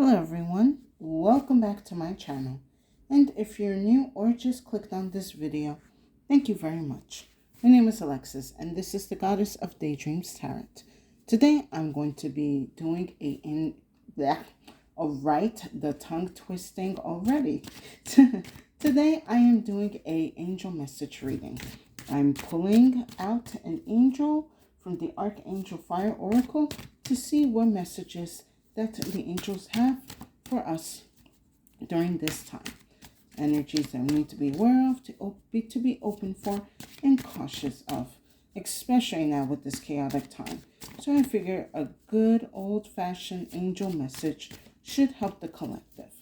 Hello everyone, welcome back to my channel. And if you're new or just clicked on this video, thank you very much. My name is Alexis and this is the Goddess of Daydreams Tarot. Today I'm going to be doing the tongue twisting already. Today I am doing a angel message reading. I'm pulling out an angel from the Archangel Fire Oracle to see what messages that the angels have for us during this time. Energies that we need to be aware of, to be open for, and cautious of, especially now with this chaotic time. So I figure a good old-fashioned angel message should help the collective.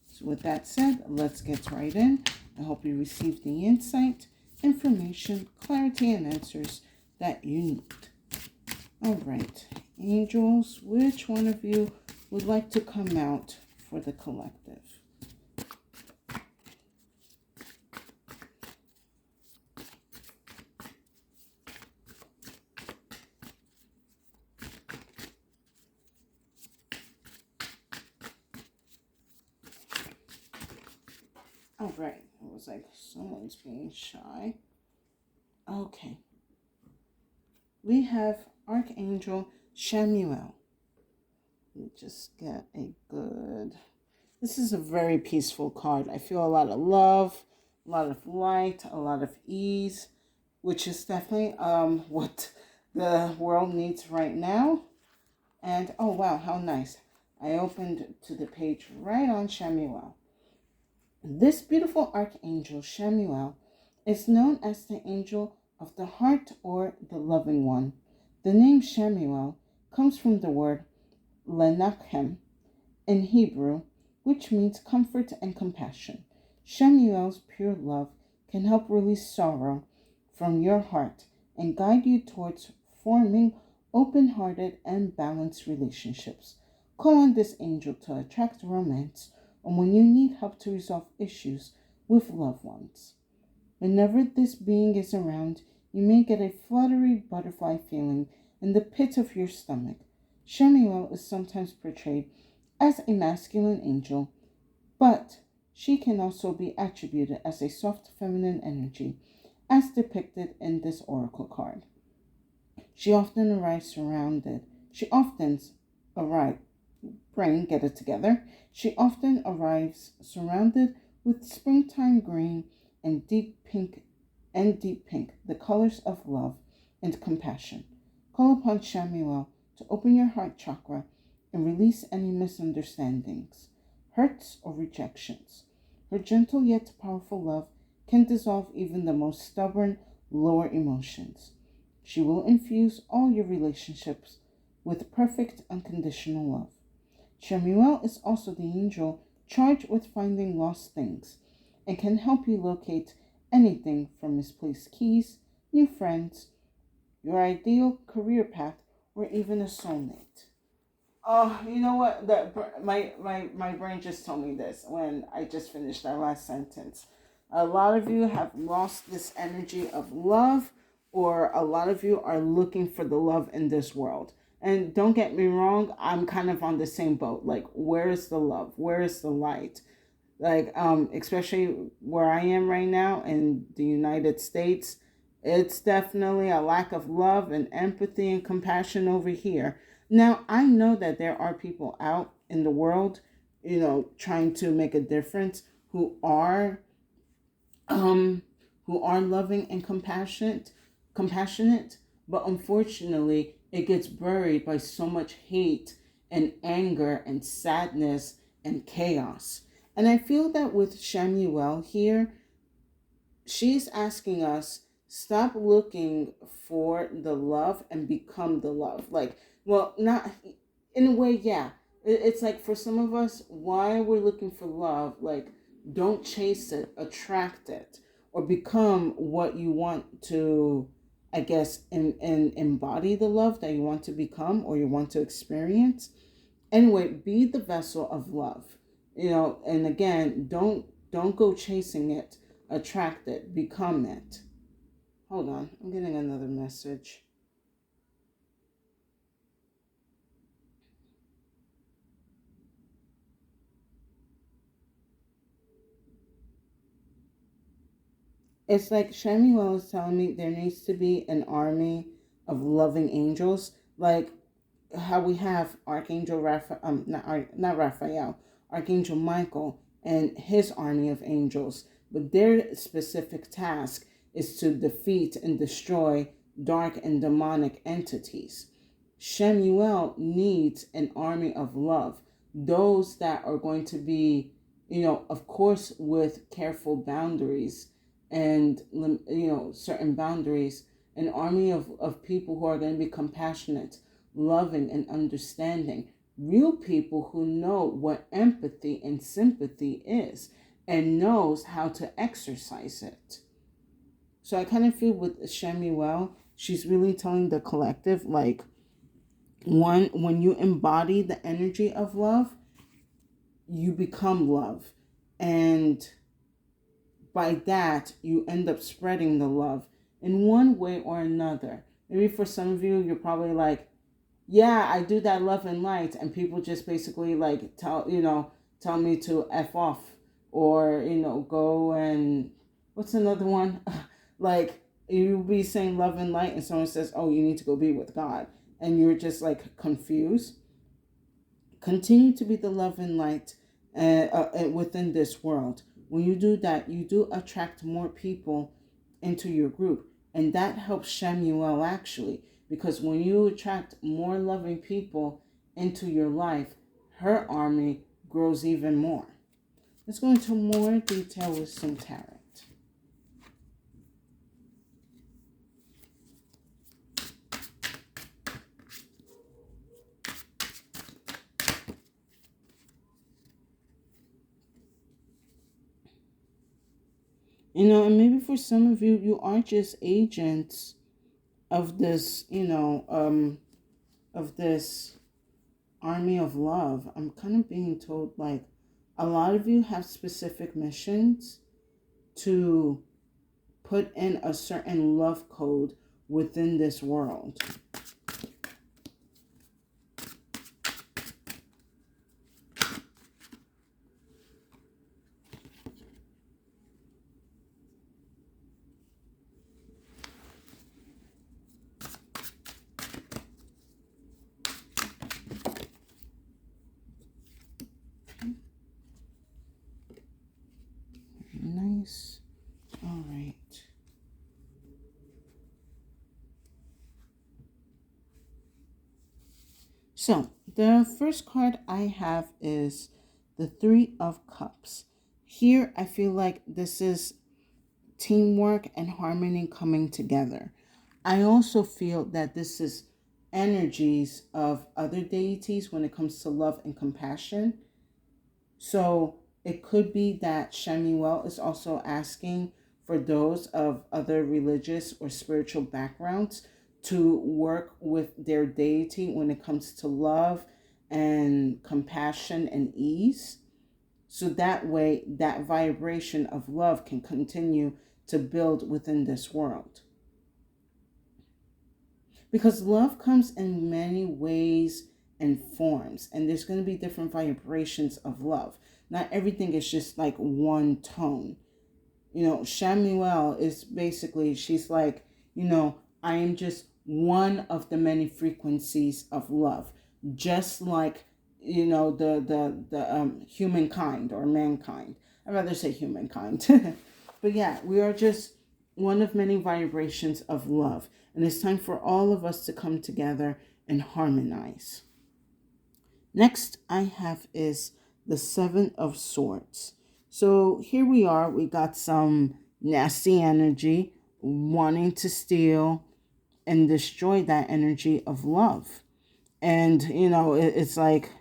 So with that said, let's get right in. I hope you receive the insight, information, clarity, and answers that you need. All right, angels, which one of you would like to come out for the collective? All right, it was like someone's being shy. Okay. We have Archangel Chamuel. Let me just get a good... This is a very peaceful card. I feel a lot of love, a lot of light, a lot of ease, which is definitely what the world needs right now. And oh wow, how nice. I opened to the page right on Chamuel. This beautiful Archangel Chamuel is known as the angel of the heart or the loving one. The name Chamuel comes from the word Lenachem in Hebrew, which means comfort and compassion. Chamuel's pure love can help release sorrow from your heart and guide you towards forming open-hearted and balanced relationships. Call on this angel to attract romance and when you need help to resolve issues with loved ones. Whenever this being is around, you may get a fluttery butterfly feeling in the pit of your stomach. Chamuel is sometimes portrayed as a masculine angel, but she can also be attributed as a soft feminine energy, as depicted in this oracle card. She often arrives surrounded. She often arrives surrounded with springtime green and deep pink, the colors of love and compassion. Call upon Chamuel to open your heart chakra and release any misunderstandings, hurts, or rejections. Her gentle yet powerful love can dissolve even the most stubborn, lower emotions. She will infuse all your relationships with perfect, unconditional love. Chamuel is also the angel charged with finding lost things and can help you locate anything from misplaced keys, new friends, your ideal career path, or even a soulmate. Oh, you know what? My brain just told me this when I just finished that last sentence. A lot of you have lost this energy of love, or a lot of you are looking for the love in this world. And don't get me wrong, I'm kind of on the same boat. Like, where is the love? Where is the light? Like, especially where I am right now in the United States, it's definitely a lack of love and empathy and compassion over here. Now, I know that there are people out in the world, trying to make a difference who are loving and compassionate, but unfortunately, it gets buried by so much hate and anger and sadness and chaos. And I feel that with Chamuel here, she's asking us, stop looking for the love and become the love. Like, well, not in a way, yeah. It's like for some of us, why we're looking for love, like, don't chase it, attract it, or become what you want to, I guess, embody the love that you want to become or you want to experience. Anyway, be the vessel of love, and again, don't go chasing it, attract it, become it. Hold on, I'm getting another message. It's like Shemuel is telling me there needs to be an army of loving angels, like how we have Archangel Raphael, not Raphael, Archangel Michael and his army of angels, but their specific task is to defeat and destroy dark and demonic entities. Shemuel needs an army of love, those that are going to be, of course, with careful boundaries and, certain boundaries, an army of people who are going to be compassionate, loving, and understanding. Real people who know what empathy and sympathy is and knows how to exercise it. So I kind of feel with Shemuel, she's really telling the collective, like, when you embody the energy of love, you become love. And by that, you end up spreading the love in one way or another. Maybe for some of you, you're probably like, yeah, I do that love and light, and people just basically like tell me to F off, or go and what's another one? Like, you be saying love and light and someone says, oh, you need to go be with God, and you're just like confused. Continue to be the love and light within this world. When you do that, you do attract more people into your group. And that helps Shemuel actually, because when you attract more loving people into your life, her army grows even more. Let's go into more detail with some tarot. And maybe for some of you, you are just agents of this, of this army of love. I'm kind of being told like a lot of you have specific missions to put in a certain love code within this world. Nice. All right. So the first card I have is the Three of Cups. Here I feel like this is teamwork and harmony coming together. I also feel that this is energies of other deities when it comes to love and compassion. So it could be that Shemuel is also asking for those of other religious or spiritual backgrounds to work with their deity when it comes to love and compassion and ease. So that way, that vibration of love can continue to build within this world. Because love comes in many ways and forms, and there's going to be different vibrations of love. Not everything is just like one tone. Shemuel is basically, she's like, I am just one of the many frequencies of love, just like the humankind or mankind. I'd rather say humankind. But yeah, we are just one of many vibrations of love, and it's time for all of us to come together and harmonize. Next I have is the Seven of Swords. So here we are, we got some nasty energy wanting to steal and destroy that energy of love. And it's like,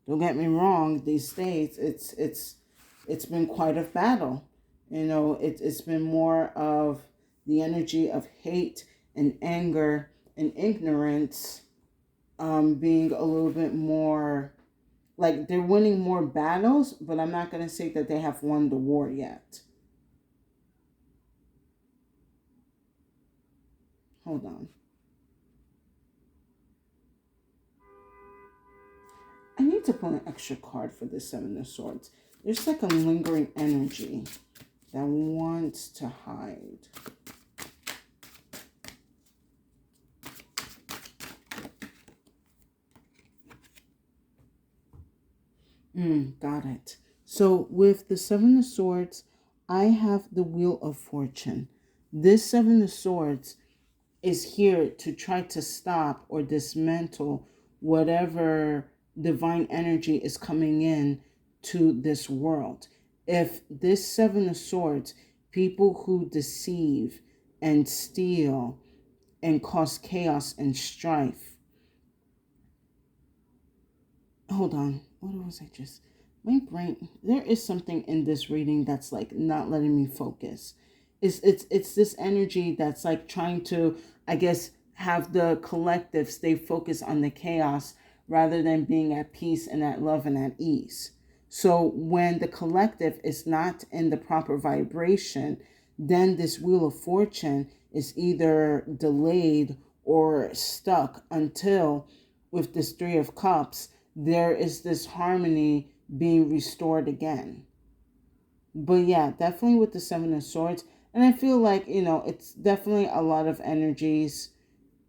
don't get me wrong, these days it's been quite a battle. It's been more of the energy of hate and anger and ignorance, being a little bit more like they're winning more battles, but I'm not going to say that they have won the war yet. Hold on. I need to pull an extra card for the Seven of Swords. There's like a lingering energy. that wants to hide. Got it. So with the Seven of Swords, I have the Wheel of Fortune. This Seven of Swords is here to try to stop or dismantle whatever divine energy is coming in to this world. If this Seven of Swords, people who deceive and steal and cause chaos and strife. Hold on. What was I just? My brain. There is something in this reading that's like not letting me focus. It's this energy that's like trying to, I guess, have the collective stay focused on the chaos rather than being at peace and at love and at ease. So when the collective is not in the proper vibration, then this Wheel of Fortune is either delayed or stuck until, with this Three of Cups, there is this harmony being restored again. But yeah, definitely with the Seven of Swords. And I feel like, it's definitely a lot of energies,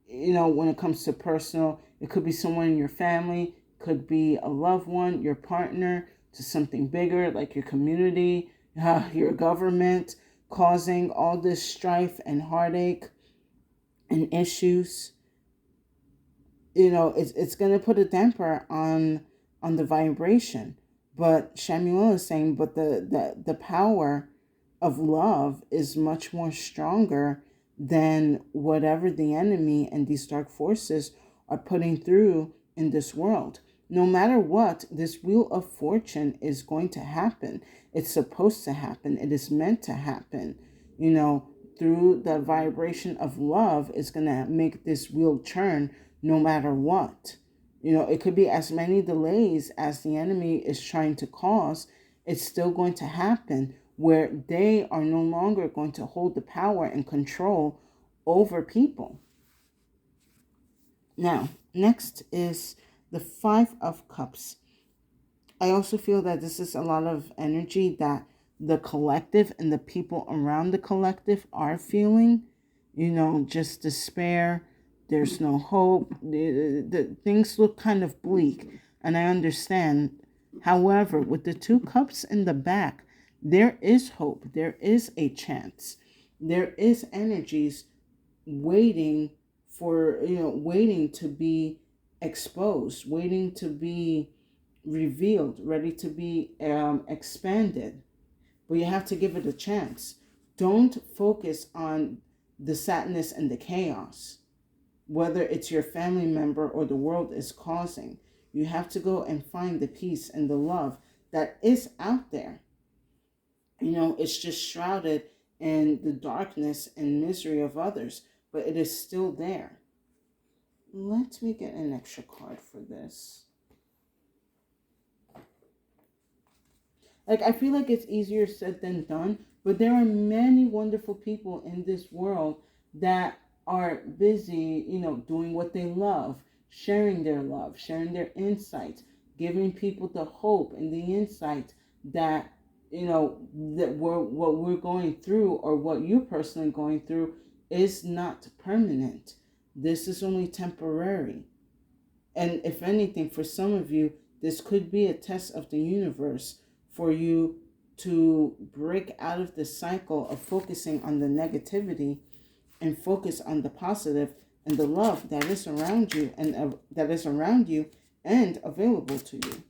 when it comes to personal. It could be someone in your family, could be a loved one, your partner, to something bigger like your community, your government, causing all this strife and heartache and issues. It's going to put a damper on the vibration. But Shamuel is saying, but the power of love is much more stronger than whatever the enemy and these dark forces are putting through in this world. No matter what, this Wheel of Fortune is going to happen. It's supposed to happen. It is meant to happen. Through the vibration of love is going to make this wheel turn no matter what. It could be as many delays as the enemy is trying to cause. It's still going to happen where they are no longer going to hold the power and control over people. Now, next is the Five of Cups. I also feel that this is a lot of energy that the collective and the people around the collective are feeling. Just despair. There's no hope. The things look kind of bleak, and I understand. However, with the Two Cups in the back, there is hope. There is a chance. There is energies waiting waiting to be exposed, waiting to be revealed, ready to be expanded. But you have to give it a chance. Don't focus on the sadness and the chaos, whether it's your family member or the world is causing. You have to go and find the peace and the love that is out there. It's just shrouded in the darkness and misery of others, but it is still there. Let me get an extra card for this. I feel like it's easier said than done, but there are many wonderful people in this world that are busy, doing what they love, sharing their love, sharing their insights, giving people the hope and the insight that, that what we're going through or what you're personally going through is not permanent. This is only temporary. And if anything, for some of you, this could be a test of the universe for you to break out of the cycle of focusing on the negativity and focus on the positive and the love that is around you and that is around you and available to you.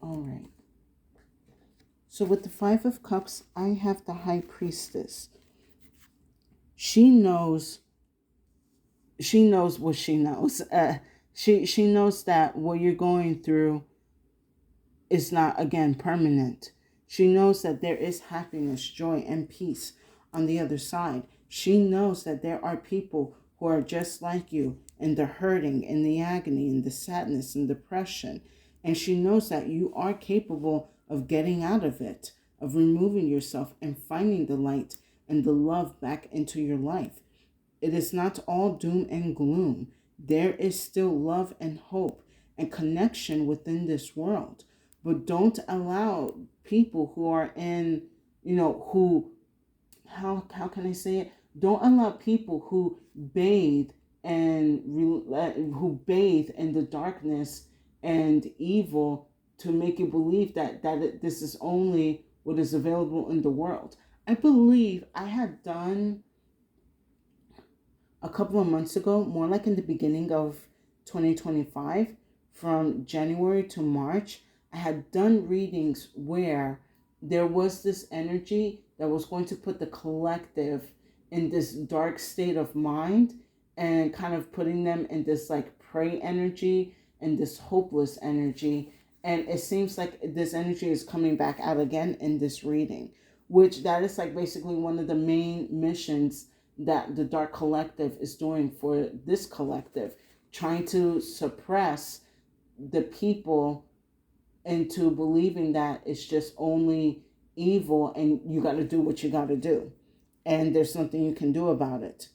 All right. So with the Five of Cups, I have the High Priestess. She knows what she knows. She knows that what you're going through is not, again, permanent. She knows that there is happiness, joy, and peace on the other side. She knows that there are people who are just like you in the hurting, in the agony, in the sadness and depression. And she knows that you are capable of getting out of it, of removing yourself and finding the light and the love back into your life. It is not all doom and gloom. There is still love and hope and connection within this world. But don't allow people who are in, who, how can I say it? Don't allow people who bathe who bathe in the darkness and evil to make you believe that this is only what is available in the world. I believe I had done a couple of months ago, more like in the beginning of 2025, from January to March, I had done readings where there was this energy that was going to put the collective in this dark state of mind and kind of putting them in this like prey energy and this hopeless energy. And it seems like this energy is coming back out again in this reading, which that is like basically one of the main missions that the Dark Collective is doing for this collective, trying to suppress the people into believing that it's just only evil and you got to do what you got to do. And there's nothing you can do about it.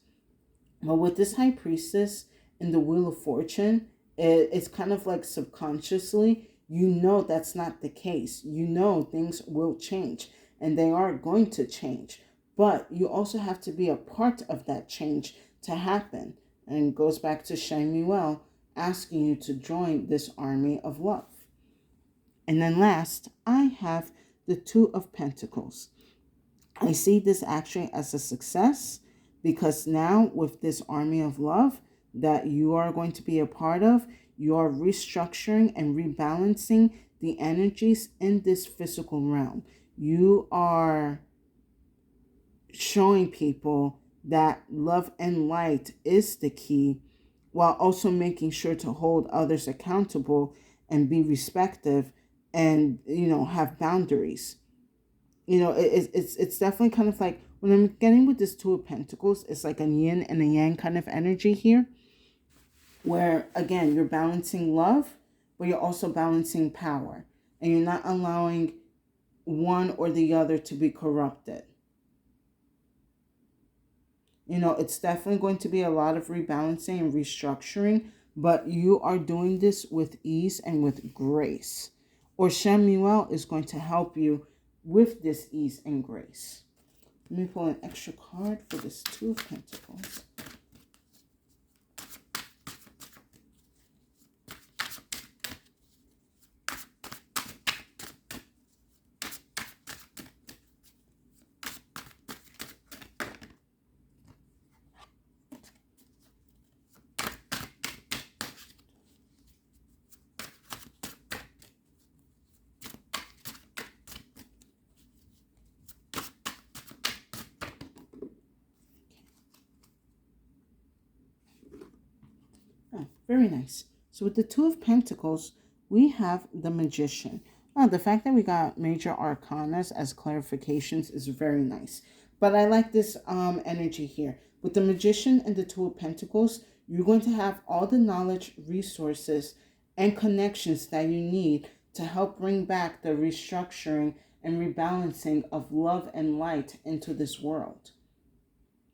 But with this High Priestess in the Wheel of Fortune, it's kind of like subconsciously, you know that's not the case. You know things will change and they are going to change. But you also have to be a part of that change to happen. And it goes back to Shamuel asking you to join this army of love. And then last, I have the Two of Pentacles. I see this actually as a success because now with this army of love that you are going to be a part of, you are restructuring and rebalancing the energies in this physical realm. You are showing people that love and light is the key, while also making sure to hold others accountable and be respectful and have boundaries. It's definitely kind of like when I'm getting with this Two of Pentacles, it's like a yin and a yang kind of energy here, where again you're balancing love, but you're also balancing power, and you're not allowing one or the other to be corrupted. It's definitely going to be a lot of rebalancing and restructuring, but you are doing this with ease and with grace. Or Shamuel is going to help you with this ease and grace. Let me pull an extra card for this Two of Pentacles. Oh, very nice. So with the Two of Pentacles, we have the Magician. Now, the fact that we got major arcanas as clarifications is very nice. But I like this energy here. With the Magician and the Two of Pentacles, you're going to have all the knowledge, resources, and connections that you need to help bring back the restructuring and rebalancing of love and light into this world.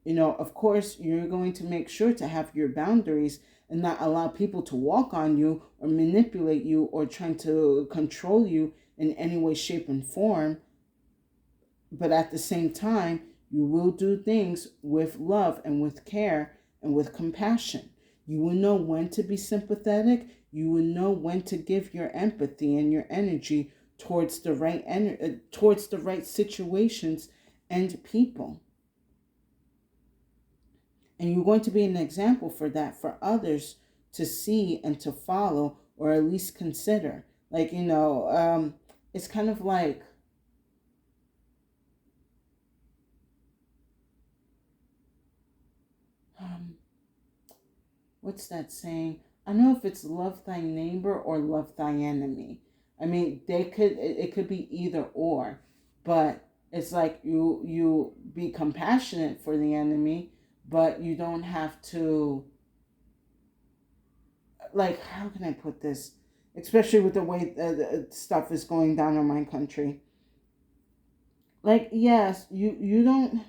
Of course, you're going to make sure to have your boundaries and not allow people to walk on you or manipulate you or trying to control you in any way, shape, and form. But at the same time, you will do things with love and with care and with compassion. You will know when to be sympathetic. You will know when to give your empathy and your energy towards the right situations and people. And you're going to be an example for that for others to see and to follow, or at least consider. Like, it's kind of like, what's that saying? I don't know if it's love thy neighbor or love thy enemy. I mean, it could be either or. but it's like you be compassionate for the enemy, but you don't have to, like, how can I put this, especially with the way the stuff is going down in my country. Like, yes, you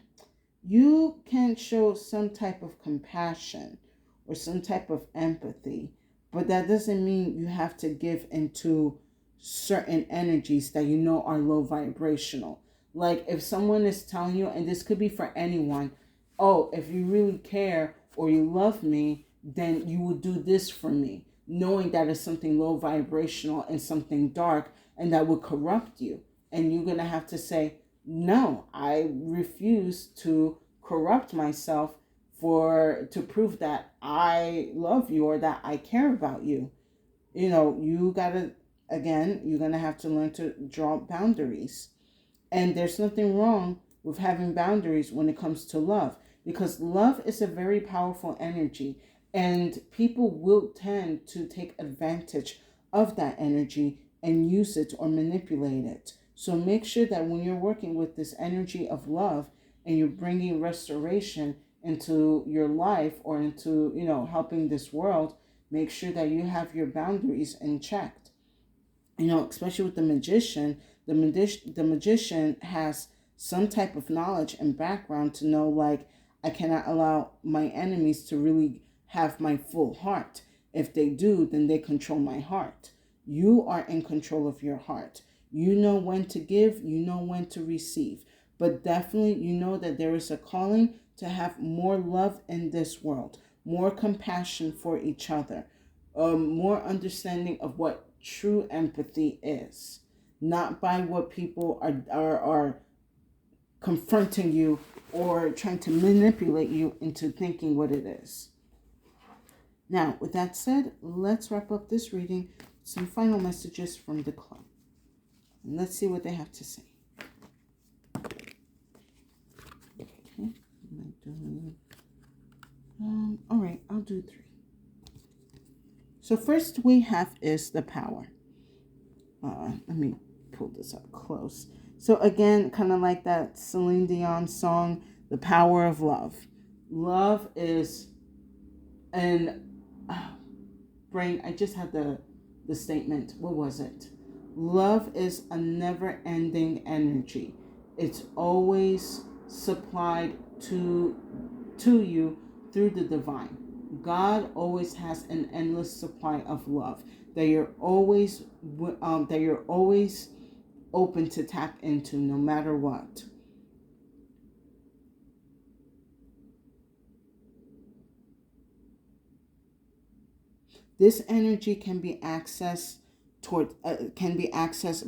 can show some type of compassion or some type of empathy, but that doesn't mean you have to give into certain energies that you know are low vibrational. Like, if someone is telling you, and this could be for anyone, oh, if you really care or you love me, then you will do this for me, knowing that it's something low vibrational and something dark and that will corrupt you. And you're going to have to say, no, I refuse to corrupt myself to prove that I love you or that I care about you. You gotta, again, you're gonna have to learn to draw boundaries. And there's nothing wrong with having boundaries when it comes to love, because love is a very powerful energy, and people will tend to take advantage of that energy and use it or manipulate it. So make sure that when you're working with this energy of love and you're bringing restoration into your life or into, helping this world, make sure that you have your boundaries in check. Especially with the magician, the magician has some type of knowledge and background to know, like, I cannot allow my enemies to really have my full heart. If they do, then they control my heart. You are in control of your heart. You know when to give, you know when to receive. But definitely, you know that there is a calling to have more love in this world, more compassion for each other, more understanding of what true empathy is, not by what people are confronting you or trying to manipulate you into thinking what it is. Now, with that said, let's wrap up this reading. Some final messages from the club. And let's see what they have to say. Okay, all right, I'll do 3. So first we have is the power. Let me pull this up close. So again, kind of like that Celine Dion song, The Power of Love. Love is brain, I just had the statement. What was it? Love is a never-ending energy. It's always supplied to you through the divine. God always has an endless supply of love that you're always open to tap into, no matter what. This energy can be accessed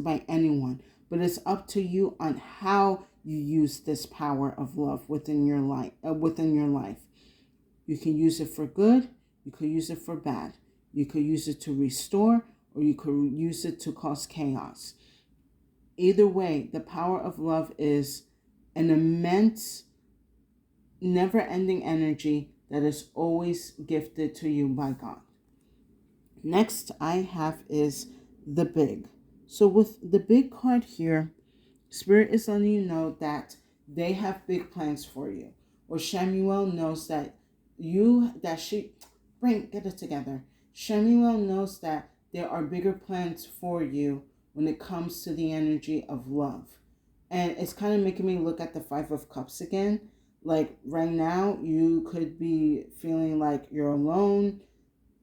by anyone, but it's up to you on how you use this power of love within your life. You can use it for good, you could use it for bad. You could use it to restore, or you could use it to cause chaos. Either way, the power of love is an immense, never-ending energy that is always gifted to you by God. Next I have is the big. So with the big card here, Spirit is letting you know that they have big plans for you. Or Shamuel knows that get it together. Shamuel knows that there are bigger plans for you when it comes to the energy of love. And it's kind of making me look at the 5 of Cups again. Like right now, you could be feeling like you're alone,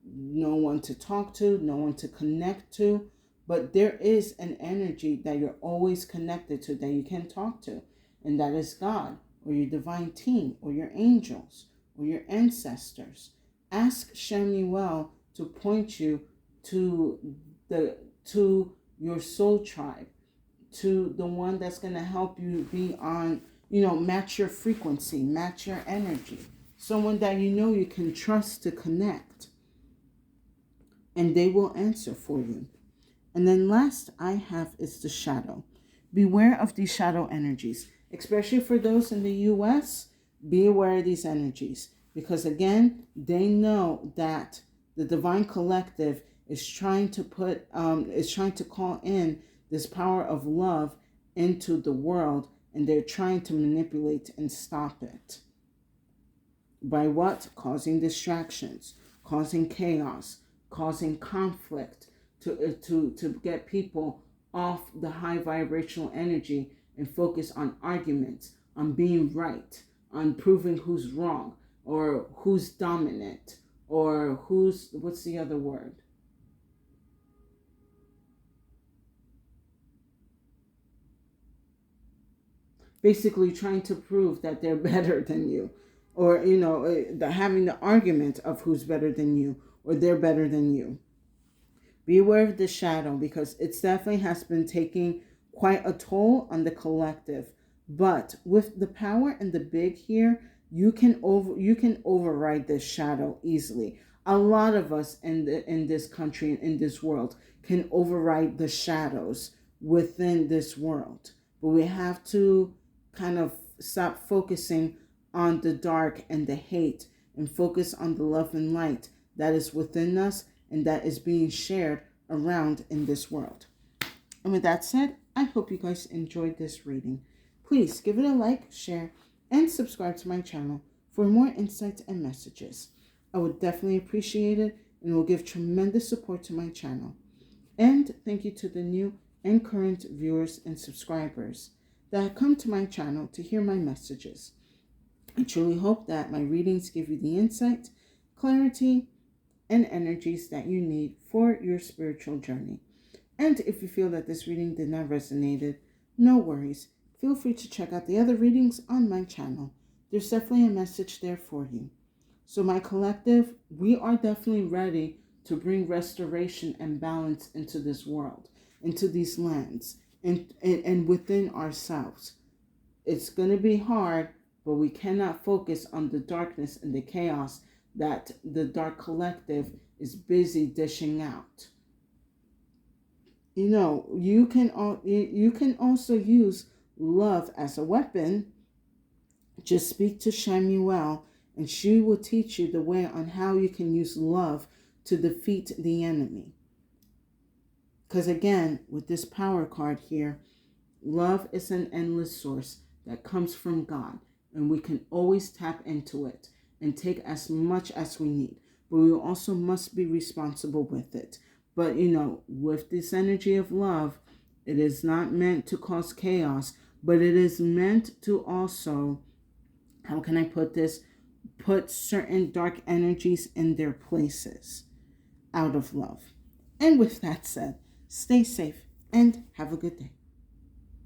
no one to talk to, no one to connect to. But there is an energy that you're always connected to, that you can talk to. And that is God, or your divine team, or your angels, or your ancestors. Ask Shamuel to point you to your soul tribe, to the one that's going to help you be on, match your frequency, match your energy. Someone that you can trust to connect. And they will answer for you. And then last I have is the shadow. Beware of these shadow energies, especially for those in the U.S. Be aware of these energies, because again, they know that the divine collective is trying to call in this power of love into the world, and they're trying to manipulate and stop it. By what? Causing distractions, causing chaos, causing conflict, to get people off the high vibrational energy and focus on arguments, on being right, on proving who's wrong, or who's dominant, or who's, what's the other word? Basically trying to prove that they're better than you, or having the argument of who's better than you, or they're better than you. Be aware of the shadow, because it definitely has been taking quite a toll on the collective. But with the power and the big here, you can override this shadow easily. A lot of us in this country and in this world can override the shadows within this world. But we have to kind of stop focusing on the dark and the hate, and focus on the love and light that is within us and that is being shared around in this world. And with that said, I hope you guys enjoyed this reading. Please give it a like, share, and subscribe to my channel for more insights and messages. I would definitely appreciate it, and will give tremendous support to my channel. And thank you to the new and current viewers and subscribers that have come to my channel to hear my messages. I truly hope that my readings give you the insight, clarity, and energies that you need for your spiritual journey. And if you feel that this reading did not resonate, no worries. Feel free to check out the other readings on my channel. There's definitely a message there for you. So my collective, we are definitely ready to bring restoration and balance into this world, into these lands, and within ourselves. It's going to be hard, but we cannot focus on the darkness and the chaos that the dark collective is busy dishing out. You can also use love as a weapon. Just speak to Shamuel, and she will teach you the way on how you can use love to defeat the enemy. Because again, with this power card here, love is an endless source that comes from God, and we can always tap into it and take as much as we need. But we also must be responsible with it. But with this energy of love, it is not meant to cause chaos, but it is meant to also, how can I put this, put certain dark energies in their places out of love. And with that said, stay safe and have a good day.